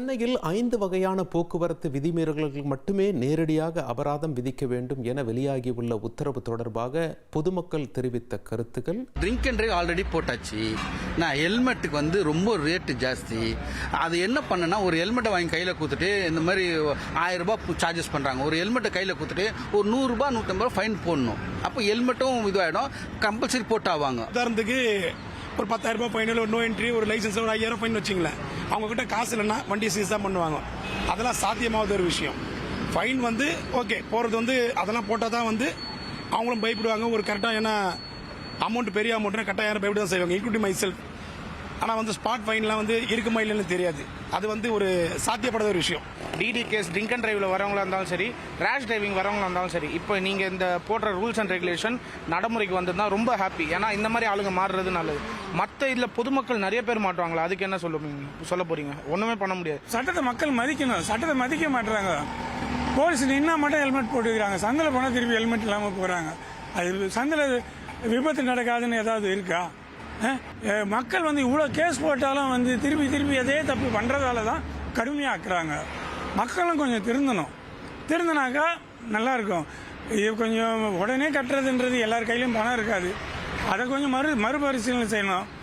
சென்னையில் 5 வகையான போக்குவரத்து விதிமீறல்களுக்கு மட்டுமே நேரடியாக அபராதம் விதிக்க வேண்டும் என வெளியாகியுள்ள உத்தரவு தொடர்பாக பொதுமக்கள் தெரிவித்த கருத்துக்கள். ட்ரிங்க் அண்ட் டிரைவ் ஆல்ரெடி போட்டாச்சு. நான் ஹெல்மெட்டுக்கு ரொம்ப ரேட்டு ஜாஸ்தி. அது என்ன பண்ணனா, ஒரு ஹெல்மெட்டை வாங்கி கையில் கொடுத்துட்டு இந்த மாதிரி 1000 ரூபாய் சார்ஜஸ் பண்ணுறாங்க. ஒரு ஹெல்மெட்டை கையில் கொடுத்துட்டு ஒரு 100 ரூபாய் 150 ரூபாய் ஃபைன் போடணும். அப்போ ஹெல்மெட்டும் இதுவாகிடும், கம்பல்சரி போட்டாவாங்க. உதாரணத்துக்கு ஒரு 10,000 ரூபாய் ஃபைன், ஒரு நோ என்ட்ரி, ஒரு லைசன்ஸ், ஒரு 5000 ஃபைன் வச்சிங்களேன். அவங்க கிட்ட காசு இல்லைன்னா வண்டியை சீஸ் தான் பண்ணுவாங்க. அதெல்லாம் சாத்தியமாவது ஒரு விஷயம். ஃபைன் ஓகே போகிறது அதெல்லாம் போட்டால் தான் அவங்களும் பயப்படுவாங்க. ஒரு கரெக்டாக ஏன்னா அமௌண்ட் பெரிய அமௌண்ட்னா கரெக்டாக யாரும் பயப்பட தான் செய்வாங்க, இன்க்ளூடிங் மை செல்ஃப். ஆனால் ஸ்பாட் ஃபைன்லாம் இருக்குமா இல்லைன்னு தெரியாது. அது ஒரு சாத்தியப்படாத ஒரு விஷயம். டிடி கேஸ் ட்ரிங்க் அண்ட் டிரைவில் வரவங்களா இருந்தாலும் சரி, ரேஷ் டிரைவிங் வரவங்களா இருந்தாலும் சரி, இப்போ நீங்கள் இந்த போடுற ரூல்ஸ் அண்ட் ரெகுலேஷன் நடைமுறைக்கு வந்ததுனா ரொம்ப ஹாப்பி. ஏன்னா இந்த மாதிரி ஆளுங்க மாறுறது நல்லது. மற்ற இதில் பொதுமக்கள் நிறைய பேர் மாட்டுவாங்களா, அதுக்கு என்ன சொல்ல போறீங்க? ஒன்றுமே பண்ண முடியாது. சட்டத்தை மக்கள் மதிக்கணும். சட்டத்தை மதிக்க மாட்டுறாங்க. போலீஸ் நின்னா மட்டும் ஹெல்மெட் போட்டுக்கிறாங்க, சந்தில் போனால் திருப்பி ஹெல்மெட் இல்லாமல் போகிறாங்க. அது சந்தில் விபத்து நடக்காதுன்னு ஏதாவது இருக்கா? மக்கள் இவ்வளோ கேஸ் போட்டாலும் திருப்பி திருப்பி அதே தப்பு பண்ணுறதால தான் கடுமையாக ஆக்குறாங்க. மக்களும் கொஞ்சம் திருந்தினாக்கா நல்லாயிருக்கும். இது கொஞ்சம் உடனே கட்டுறதுன்றது எல்லார் கையிலையும் பணம் இருக்காது. அதை கொஞ்சம் மறுபரிசீலனை செய்யணும்.